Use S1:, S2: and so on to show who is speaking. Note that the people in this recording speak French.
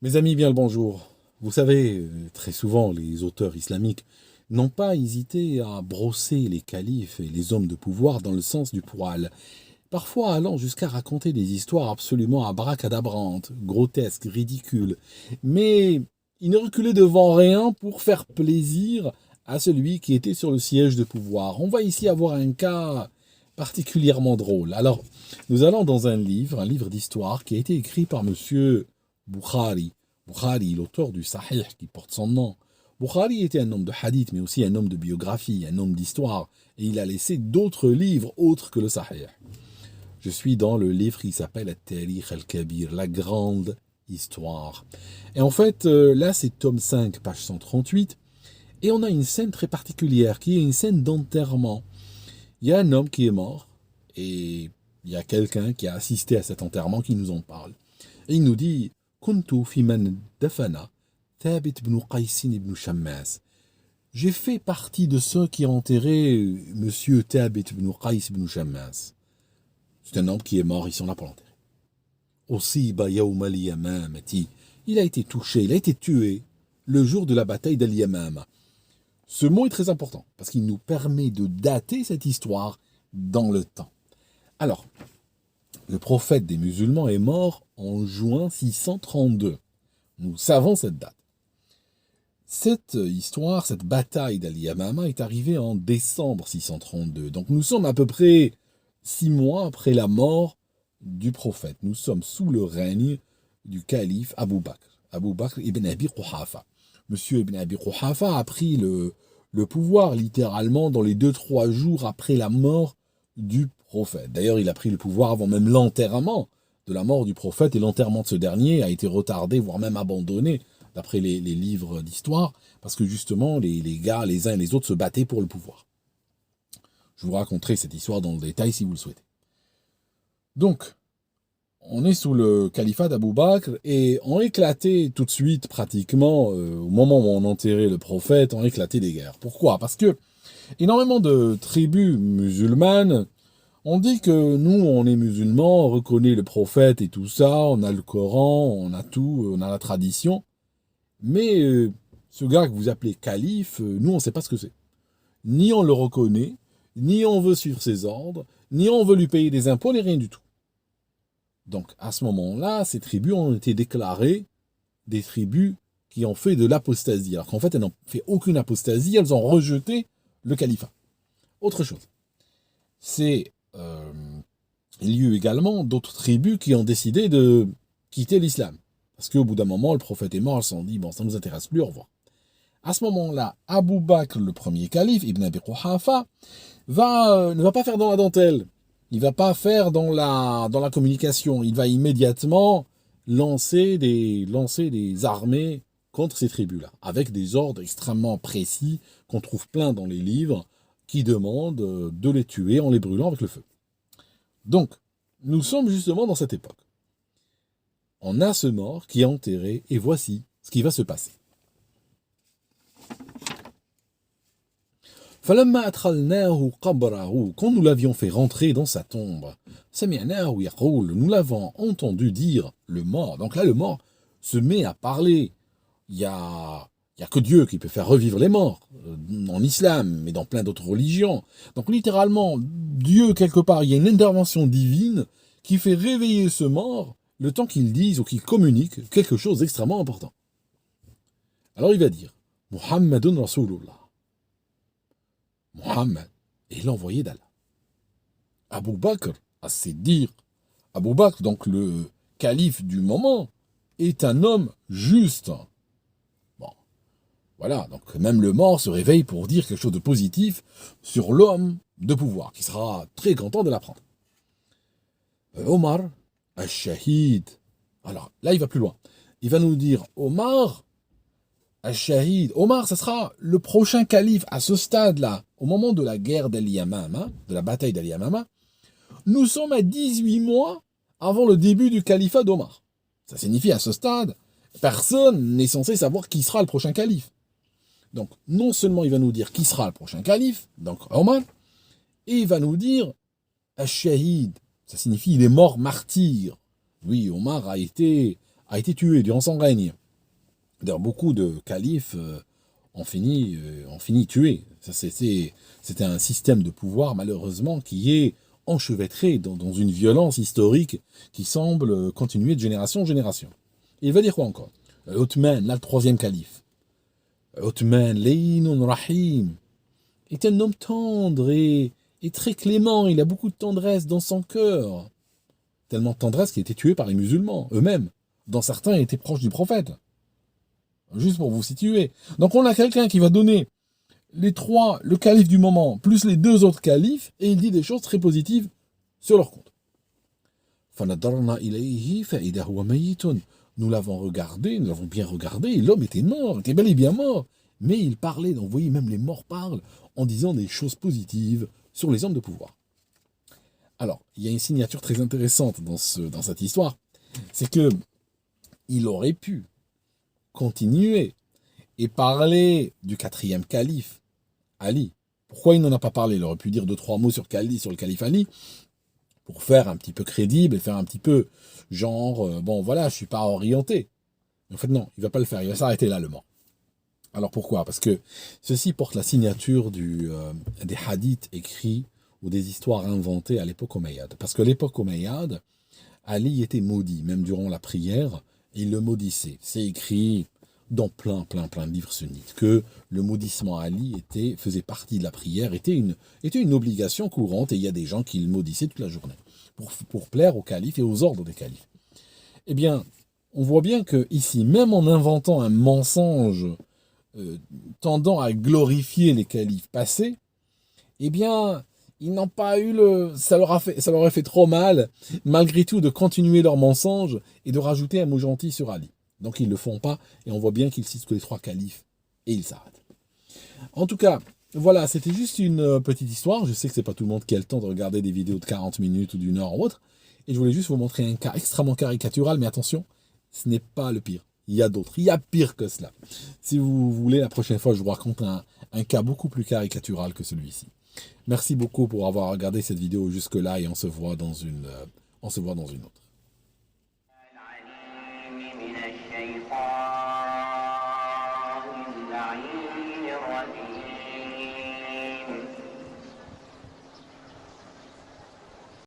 S1: Mes amis, bien le bonjour. Vous savez, très souvent, les auteurs islamiques n'ont pas hésité à brosser les califes et les hommes de pouvoir dans le sens du poil, parfois allant jusqu'à raconter des histoires absolument abracadabrantes, grotesques, ridicules. Mais ils ne reculaient devant rien pour faire plaisir à celui qui était sur le siège de pouvoir. On va ici avoir un cas particulièrement drôle. Alors, nous allons dans un livre d'histoire qui a été écrit par monsieur Bukhari. Bukhari, l'auteur du Sahih qui porte son nom. Bukhari était un homme de hadith, mais aussi un homme de biographie, un homme d'histoire, et il a laissé d'autres livres autres que le Sahih. Je suis dans le livre qui s'appelle At-Tarikh al-Kabir, la grande histoire. Et en fait, là, c'est tome 5, page 138, et on a une scène très particulière, qui est une scène d'enterrement. Il y a un homme qui est mort, et il y a quelqu'un qui a assisté à cet enterrement qui nous en parle. Et il nous dit, Kuntu fi man dafana Thabit ibn Qais ibn Shammas. J'ai fait partie de ceux qui ont enterré monsieur Thabit ibn Qais ibn Shammas. C'est un homme qui est mort, ils sont là pour l'enterrer. Usiba yawm al-Yamamati. Il a été touché, il a été tué le jour de la bataille d'Al-Yamama. Ce mot est très important parce qu'il nous permet de dater cette histoire dans le temps. Alors, le prophète des musulmans est mort en juin 632. Nous savons cette date. Cette histoire, cette bataille d'Al-Yamama est arrivée en décembre 632. Donc nous sommes à peu près 6 mois après la mort du prophète. Nous sommes sous le règne du calife Abu Bakr. Abu Bakr ibn Abi Quhafa. Monsieur ibn Abi Quhafa a pris le pouvoir littéralement dans les 2-3 jours après la mort du prophète. D'ailleurs, il a pris le pouvoir avant même l'enterrement de la mort du prophète, et l'enterrement de ce dernier a été retardé, voire même abandonné, d'après les livres d'histoire, parce que justement, les gars, les uns et les autres, se battaient pour le pouvoir. Je vous raconterai cette histoire dans le détail si vous le souhaitez. Donc, on est sous le califat d'Abou Bakr, et on éclatait tout de suite, pratiquement, au moment où on enterrait le prophète, on éclatait des guerres. Pourquoi? Parce que énormément de tribus musulmanes on dit que nous, on est musulmans, on reconnaît le prophète et tout ça, on a le Coran, on a tout, on a la tradition. Mais ce gars que vous appelez calife, nous, on ne sait pas ce que c'est. Ni on le reconnaît, ni on veut suivre ses ordres, ni on veut lui payer des impôts, ni rien du tout. Donc, à ce moment-là, ces tribus ont été déclarées des tribus qui ont fait de l'apostasie. Alors qu'en fait, elles n'ont fait aucune apostasie, elles ont rejeté le califat. Autre chose, c'est il y a eu également d'autres tribus qui ont décidé de quitter l'islam. Parce qu'au bout d'un moment, le prophète est mort, ils se sont dit, bon, ça ne nous intéresse plus, au revoir. À ce moment-là, Abu Bakr, le premier calife, Ibn Abi Quhafa, ne va pas faire dans la dentelle. Il ne va pas faire dans la communication. Il va immédiatement lancer des armées contre ces tribus-là, avec des ordres extrêmement précis qu'on trouve plein dans les livres, qui demandent de les tuer en les brûlant avec le feu. Donc, nous sommes justement dans cette époque. On a ce mort qui est enterré, et voici ce qui va se passer. Quand nous l'avions fait rentrer dans sa tombe, nous l'avons entendu dire, le mort. Donc là, le mort se met à parler. Il y a que Dieu qui peut faire revivre les morts, en islam, mais dans plein d'autres religions. Donc littéralement, Dieu, quelque part, il y a une intervention divine qui fait réveiller ce mort le temps qu'il dise ou qu'il communique quelque chose d'extrêmement important. Alors il va dire, Muhammadun Rasulullah. Muhammad est l'envoyé d'Allah. Abu Bakr, à ses dires, Abu Bakr, donc le calife du moment, est un homme juste. Voilà, donc même le mort se réveille pour dire quelque chose de positif sur l'homme de pouvoir, qui sera très content de l'apprendre. Omar, al-Shahid. Alors là, il va plus loin. Il va nous dire, Omar, al-Shahid. Omar, ce sera le prochain calife à ce stade-là, au moment de la guerre d'Al-Yamama, de la bataille d'Al-Yamama. Nous sommes à 18 mois avant le début du califat d'Omar. Ça signifie à ce stade, personne n'est censé savoir qui sera le prochain calife. Donc, non seulement il va nous dire qui sera le prochain calife, donc Omar, et il va nous dire Al-Shahid, ça signifie il est mort martyr. Oui, Omar a été a été tué durant son règne. D'ailleurs, beaucoup de califes ont fini tués. C'était un système de pouvoir, malheureusement, qui est enchevêtré dans une violence historique qui semble continuer de génération en génération. Et il va dire quoi encore? Othman, là, le troisième calife. Othman, Laynun Rahim, est un homme tendre et très clément. Il a beaucoup de tendresse dans son cœur. Tellement de tendresse qu'il a été tué par les musulmans eux-mêmes. Dont certains étaient proches du prophète. Juste pour vous situer. Donc on a quelqu'un qui va donner le calife du moment, plus les deux autres califes, et il dit des choses très positives sur leur compte. Nous l'avons regardé, nous l'avons bien regardé, et l'homme était mort, était bel et bien mort. Mais il parlait, donc vous voyez, même les morts parlent en disant des choses positives sur les hommes de pouvoir. Alors, il y a une signature très intéressante dans cette histoire, c'est que il aurait pu continuer et parler du quatrième calife, Ali. Pourquoi il n'en a pas parlé? Il aurait pu dire 2-3 mots sur le calife Ali, pour faire un petit peu crédible et faire un petit peu genre, bon voilà, je suis pas orienté. En fait non, il va pas le faire, il va s'arrêter là le mort. Alors pourquoi? Parce que ceci porte la signature des hadiths écrits ou des histoires inventées à l'époque omeyyade. Parce que l'époque omeyyade, Ali était maudit, même durant la prière, il le maudissait. C'est écrit dans plein de livres sunnites, que le maudissement à Ali faisait partie de la prière, était une obligation courante, et il y a des gens qui le maudissaient toute la journée, pour plaire au calife et aux ordres des califes. Eh bien, on voit bien que ici, même en inventant un mensonge tendant à glorifier les califes passés, eh bien, ils n'ont pas eu ça leur aurait fait trop mal, malgré tout, de continuer leur mensonge et de rajouter un mot gentil sur Ali. Donc ils ne le font pas, et on voit bien qu'ils citent que les 3 califes, et ils s'arrêtent. En tout cas, voilà, c'était juste une petite histoire. Je sais que c'est pas tout le monde qui a le temps de regarder des vidéos de 40 minutes ou d'1 heure ou autre, et je voulais juste vous montrer un cas extrêmement caricatural, mais attention, ce n'est pas le pire. Il y a d'autres, il y a pire que cela. Si vous voulez, la prochaine fois, je vous raconte un cas beaucoup plus caricatural que celui-ci. Merci beaucoup pour avoir regardé cette vidéo jusque-là, et on se voit dans une autre.